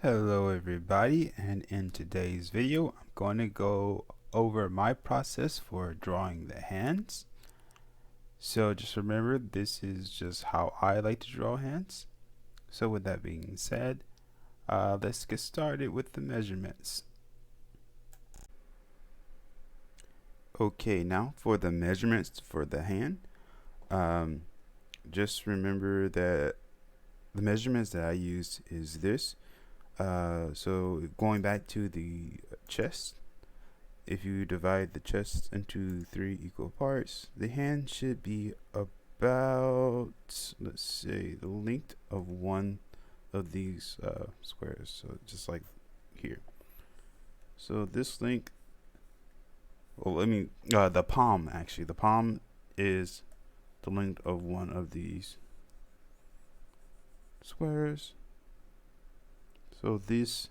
Hello everybody, and in today's video I'm going to go over my process for drawing the hands. So just remember, this is just how I like to draw hands. So with that being said, let's get started with the measurements. Okay, now for the measurements for the hand, just remember that the measurements that I use is this. So going back to the chest, if you divide the chest into 3 equal parts, the hand should be about, let's say, the length of one of these squares. So just like here. So this length, well, the palm actually. The palm is the length of one of these squares. So this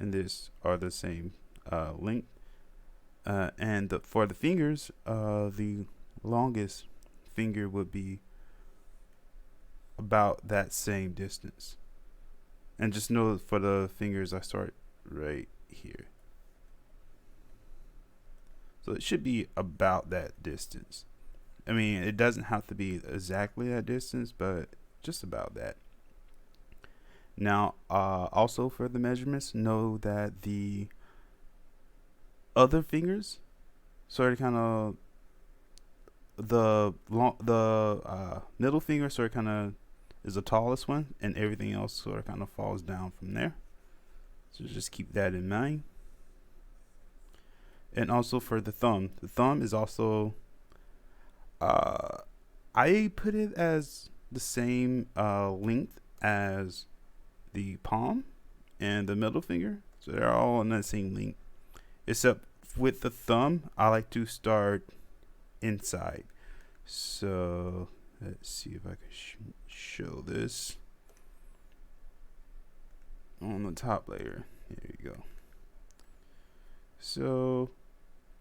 and this are the same length. And for the fingers, the longest finger would be about that same distance. And just know for the fingers, I start right here. So it should be about that distance. I mean, it doesn't have to be exactly that distance, but just about that. Now, also for the measurements, know that the other fingers sort of kind of the middle finger sort of kind of is the tallest one, and everything else sort of kind of falls down from there. So just keep that in mind. And also for the thumb is also I put it as the same length as the palm and the middle finger, so they're all on the same length, except with the thumb I like to start inside. So let's see if I can show this on the top layer. Here you go. So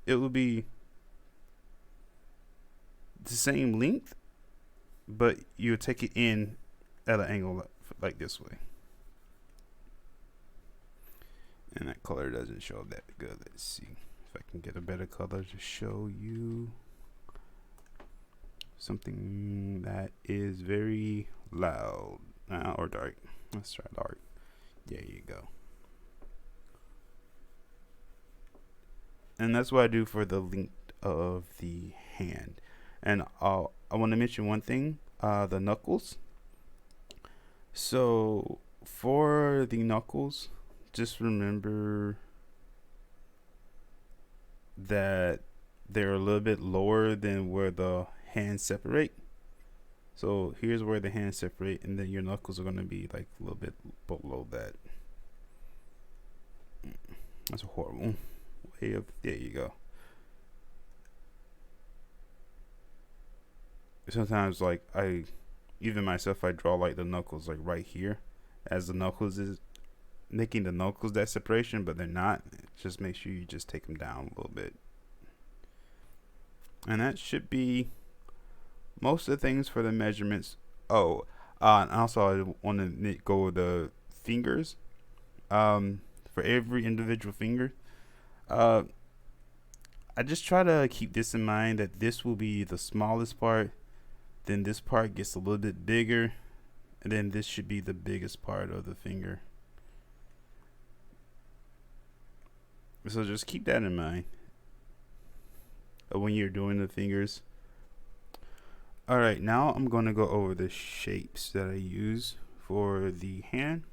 it will be the same length, but you take it in at an angle like this way. And that color doesn't show that good. Let's see if I can get a better color to show you something that is very loud or dark. Let's try dark. There you go. And that's what I do for the length of the hand. And I want to mention one thing, the knuckles. So for the knuckles, just remember that they're a little bit lower than where the hands separate. So here's where the hands separate, and then your knuckles are going to be like a little bit below that. That's horrible. Way up. There you go. Sometimes, like, even myself, I draw like the knuckles like right here, as the knuckles is making the knuckles that separation, but they're not. Just make sure you just take them down a little bit. And that should be most of the things for the measurements. Oh, and also I want to go with the fingers. For every individual finger, I just try to keep this in mind, that this will be the smallest part, then this part gets a little bit bigger, and then this should be the biggest part of the finger. So just keep that in mind when you're doing the fingers. Alright, now I'm going to go over the shapes that I use for the hand.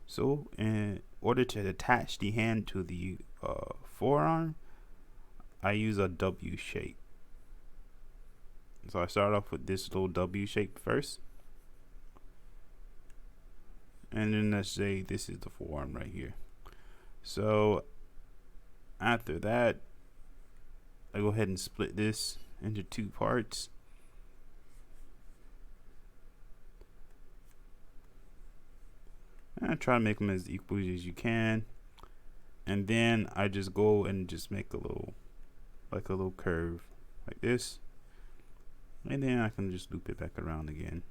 So in order to attach the hand to the forearm, I use a W shape. So I start off with this little W shape first. And then let's say this is the forearm right here. So after that, I go ahead and split this into 2 parts. And try to make them as equal as you can. And then I just go and just make a little curve like this. And then I can just loop it back around again.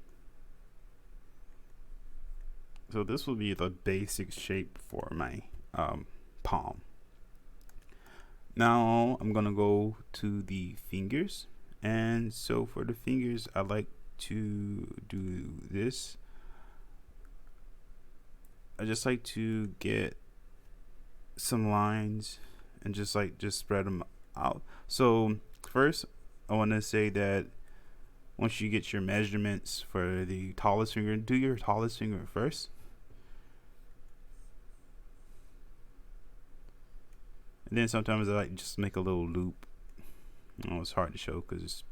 So this will be the basic shape for my palm. Now I'm gonna go to the fingers, and so for the fingers I like to do this. I just like to get some lines and just spread them out. So first I want to say that once you get your measurements for the tallest finger, do your tallest finger first. And then sometimes I like just make a little loop. It's hard to show because it's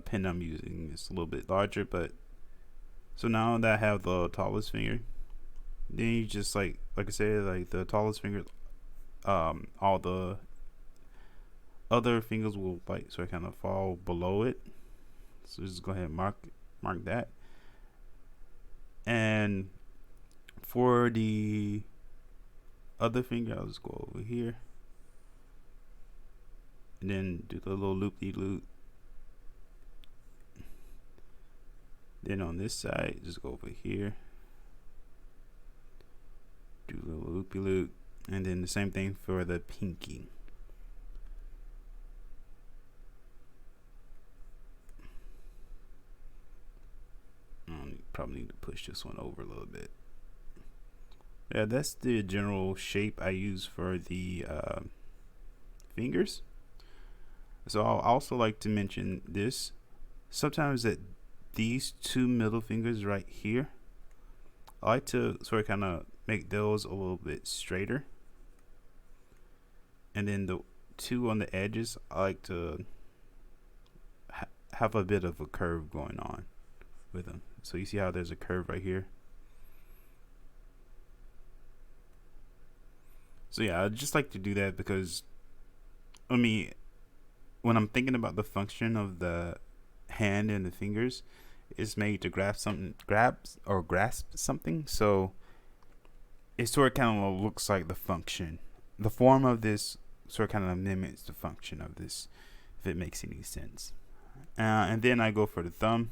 pen I'm using is a little bit larger, but so now that I have the tallest finger, then you just like I said, like the tallest finger, all the other fingers will sort of kind of fall below it. So just go ahead and mark that. And for the other finger, I'll just go over here and then do the little loop-de-loop. Then on this side, just go over here, do a little loop-de-loop, and then the same thing for the pinky. Probably need to push this one over a little bit. Yeah, that's the general shape I use for the fingers. So I'll also like to mention this. Sometimes that these two middle fingers right here, I like to sort of kind of make those a little bit straighter. And then the two on the edges, I like to have a bit of a curve going on with them. So you see how there's a curve right here? So yeah, I just like to do that because, I mean, when I'm thinking about the function of the hand and the fingers, it's made to grasp something. So it sort of kind of looks like the function. The form of this sort of kind of mimics the function of this, if it makes any sense. And then I go for the thumb.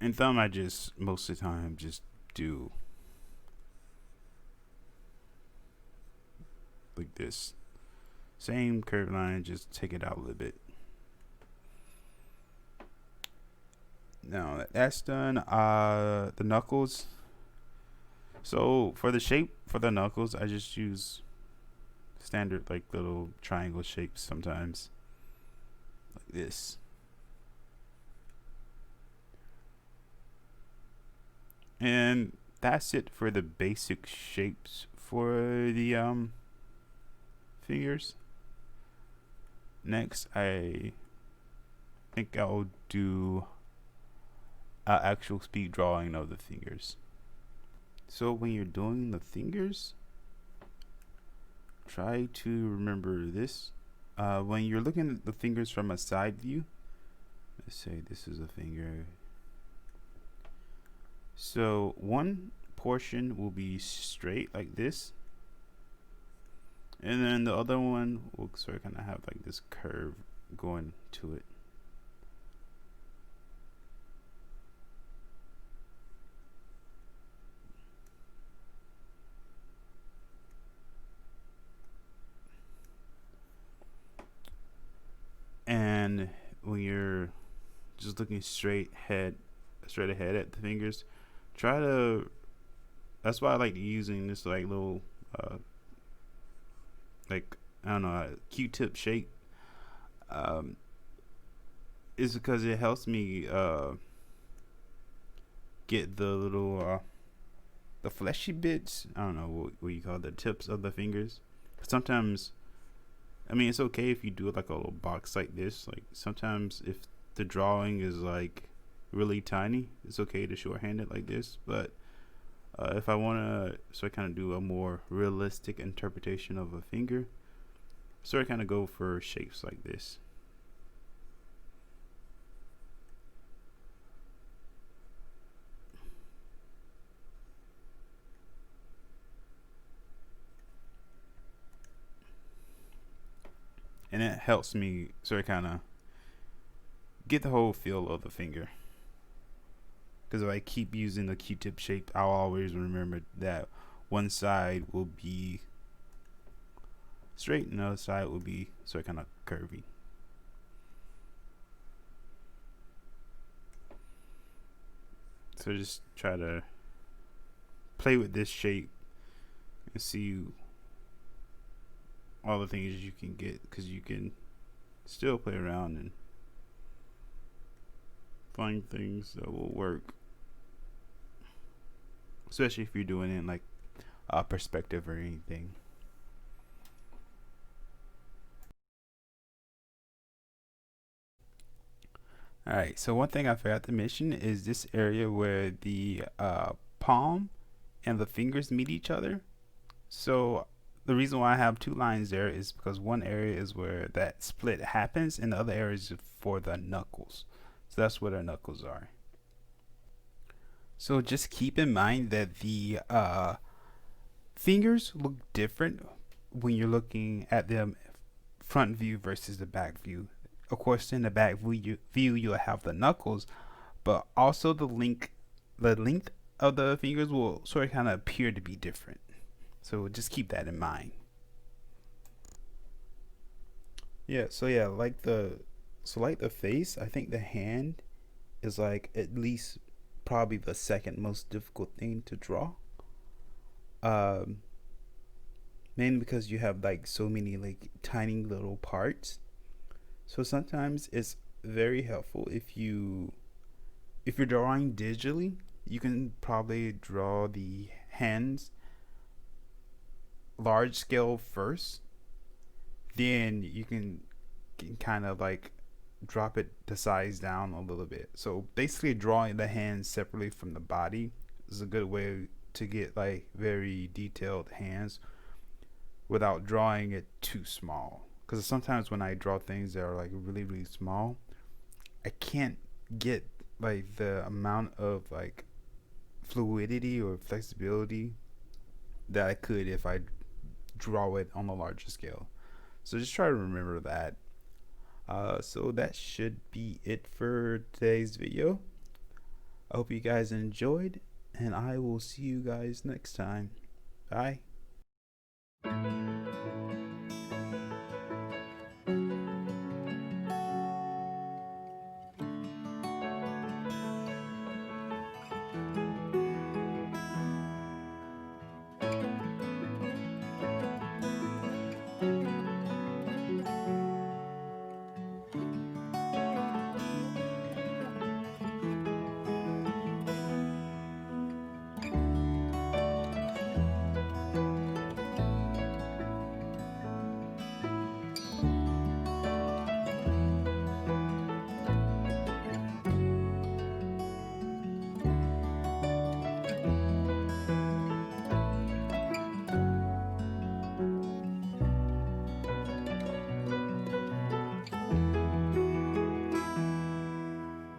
And thumb, I just most of the time just do like this. Same curved line, just take it out a little bit. Now that's done, the knuckles. So for the shape for the knuckles, I just use standard like little triangle shapes sometimes, like this. And that's it for the basic shapes for the fingers. Next, I think I'll do an actual speed drawing of the fingers. So when you're doing the fingers, try to remember this. When you're looking at the fingers from a side view, let's say this is a finger. So one portion will be straight like this, and then the other one will sort of kind of have like this curve going to it. And when you're just looking straight ahead at the fingers, try to, that's why I like using this like little like, I don't know, a Q-tip shape, is because it helps me get the little the fleshy bits, I don't know what you call it, the tips of the fingers. Sometimes, I mean, it's okay if you do it like a little box like this. Like sometimes if the drawing is like really tiny, it's okay to shorthand it like this. But if I want to sort of kind of do a more realistic interpretation of a finger, sort of kind of go for shapes like this. And it helps me sort of kind of get the whole feel of the finger. Because if I keep using the Q-tip shape, I'll always remember that one side will be straight and the other side will be sort of kind of curvy. So just try to play with this shape and see all the things you can get, because you can still play around and find things that will work, especially if you're doing it in like perspective or anything. Alright, so one thing I forgot to mention is this area where the palm and the fingers meet each other. So the reason why I have two lines there is because one area is where that split happens and the other area is for the knuckles. So that's where the knuckles are. So just keep in mind that the fingers look different when you're looking at them front view versus the back view. Of course, in the back view you'll have the knuckles, but also the length of the fingers will sort of kind of appear to be different. So just keep that in mind. Yeah, so yeah, like the face, I think the hand is like at least probably the second most difficult thing to draw. Um, Mainly because you have like so many like tiny little parts. So sometimes it's very helpful if you're drawing digitally, you can probably draw the hands large scale first, then you can kind of like drop it the size down a little bit. So basically drawing the hands separately from the body is a good way to get like very detailed hands without drawing it too small, because sometimes when I draw things that are like really small, I can't get like the amount of like fluidity or flexibility that I could if I draw it on a larger scale. So just try to remember that. So that should be it for today's video. I hope you guys enjoyed, and I will see you guys next time. Bye.